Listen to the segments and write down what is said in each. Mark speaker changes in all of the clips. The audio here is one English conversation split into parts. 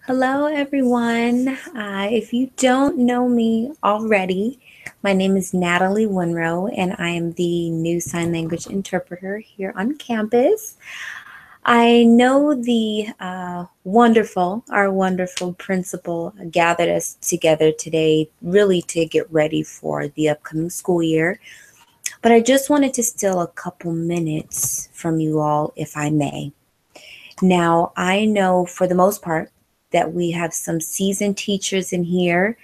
Speaker 1: Hello, everyone. If you don't know me already, my name is Natalie Winrow, and I am the new sign language interpreter here on campus. I know our wonderful principal gathered us together today really to get ready for the upcoming school year. But I just wanted to steal a couple minutes from you all, if I may. Now, I know for the most part that we have some seasoned teachers in here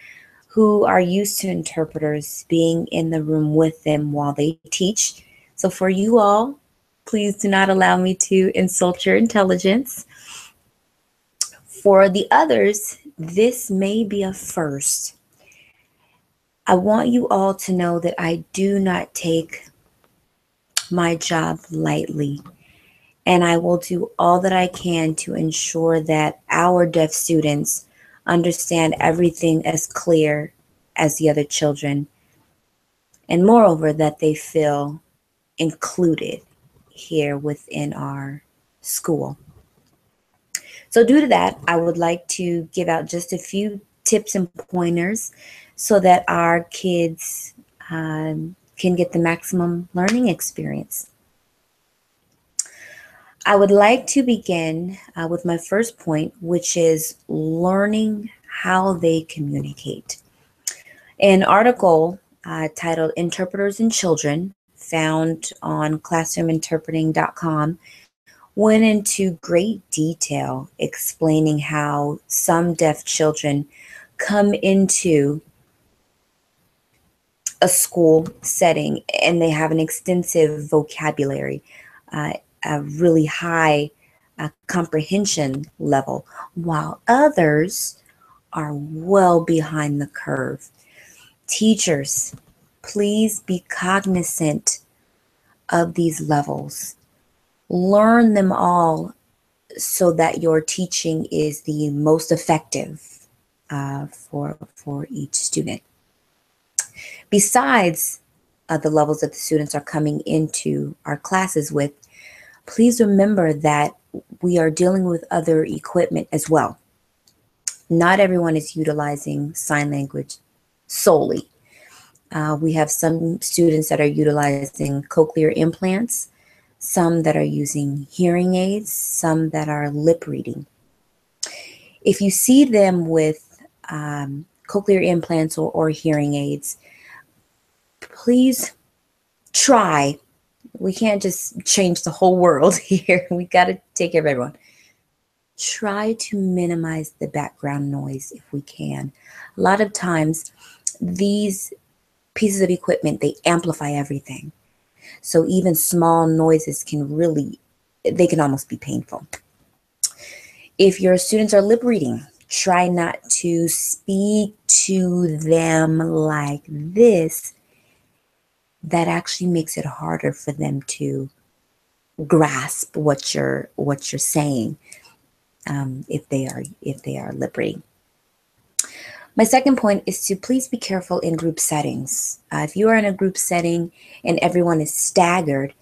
Speaker 1: who are used to interpreters being in the room with them while they teach. So, for you all, please do not allow me to insult your intelligence. For the others, this may be a first. I want you all to know that I do not take my job lightly, and I will do all that I can to ensure that our deaf students understand everything as clear as the other children, and moreover, that they feel included here within our school. So, due to that, I would like to give out just a few tips and pointers so that our kids can get the maximum learning experience. I would like to begin with my first point, which is learning how they communicate. An article titled Interpreters and Children, found on classroominterpreting.com, went into great detail explaining how some deaf children come into a school setting and they have an extensive vocabulary, a really high comprehension level, while others are well behind the curve. Teachers, please be cognizant of these levels. Learn them all so that your teaching is the most effective for each student. Besides the levels that the students are coming into our classes with, please remember that we are dealing with other equipment as well. Not everyone is utilizing sign language solely. We have some students that are utilizing cochlear implants, some that are using hearing aids, some that are lip reading. If you see them with cochlear implants or hearing aids, please try. We can't just change the whole world here. We got to take care of everyone. Try to minimize the background noise if we can. A lot of times, these pieces of equipment, they amplify everything. So even small noises they can almost be painful. If your students are lip reading, try not to speak to them like this. That actually makes it harder for them to grasp what you're saying if they are lip reading. My second point is to please be careful in group settings. If you are in a group setting and everyone is staggered,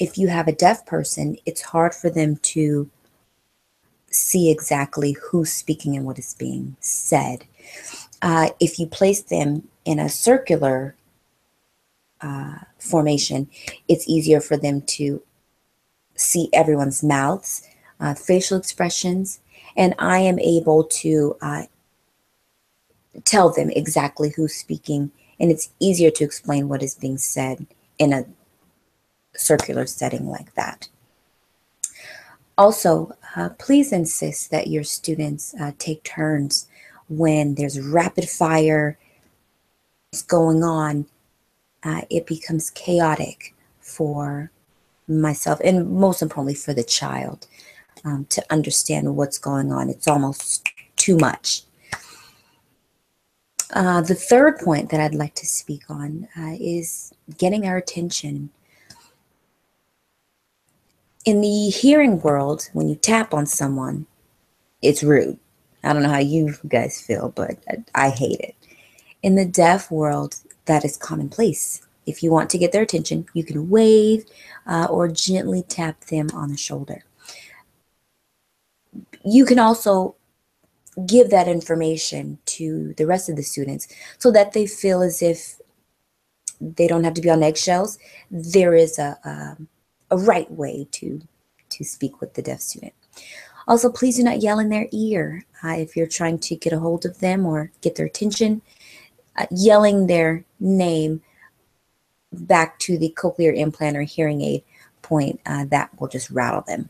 Speaker 1: if you have a deaf person, it's hard for them to see exactly who's speaking and what is being said. If you place them in a circular formation, it's easier for them to see everyone's mouths, facial expressions, and I am able to tell them exactly who's speaking, and it's easier to explain what is being said in a circular setting like that. Also, please insist that your students take turns when there's rapid fire going on. It becomes chaotic for myself and most importantly for the child to understand what's going on. It's almost too much. The third point that I'd like to speak on is getting our attention. In the hearing world, when you tap on someone, it's rude. I don't know how you guys feel, but I hate it. In the deaf world, that is commonplace. If you want to get their attention, you can wave or gently tap them on the shoulder. You can also give that information to the rest of the students so that they feel as if they don't have to be on eggshells. There is a right way to speak with the deaf student. Also, please do not yell in their ear if you're trying to get a hold of them or get their attention. Yelling their name back to the cochlear implant or hearing aid point, that will just rattle them.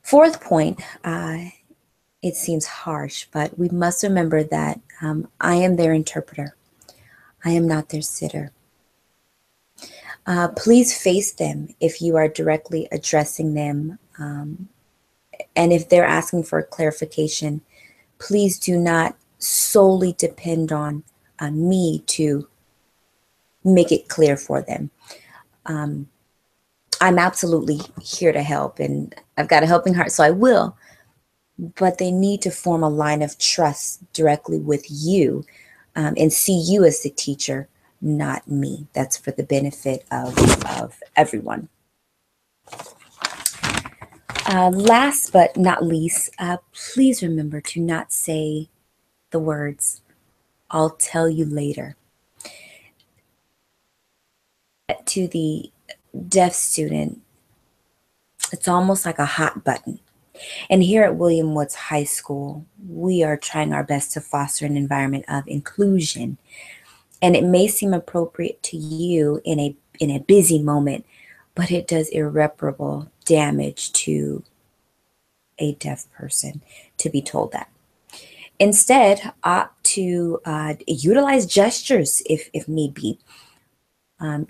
Speaker 1: Fourth point, it seems harsh, but we must remember that I am their interpreter. I am not their sitter. Please face them if you are directly addressing them. And if they're asking for clarification, please do not solely depend on me to make it clear for them. I'm absolutely here to help, and I've got a helping heart, so I will. But they need to form a line of trust directly with you and see you as the teacher, not me. That's for the benefit of everyone. Last but not least, please remember to not say the words, "I'll tell you later." To the deaf student, it's almost like a hot button. And here at William Woods High School, we are trying our best to foster an environment of inclusion. And it may seem appropriate to you in a busy moment, but it does irreparable damage to a deaf person to be told that. Instead, opt to utilize gestures if need be.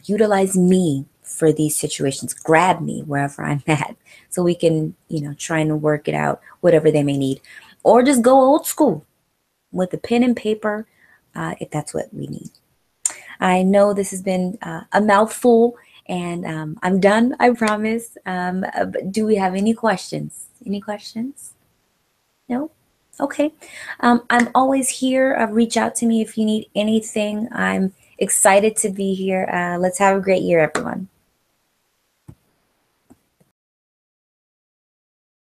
Speaker 1: Utilize me for these situations. Grab me wherever I'm at so we can, try and work it out, whatever they may need. Or just go old school with a pen and paper if that's what we need. I know this has been a mouthful, and I'm done, I promise. But do we have any questions? Any questions? No? Okay. I'm always here. Reach out to me if you need anything. I'm excited to be here. Let's have a great year, everyone.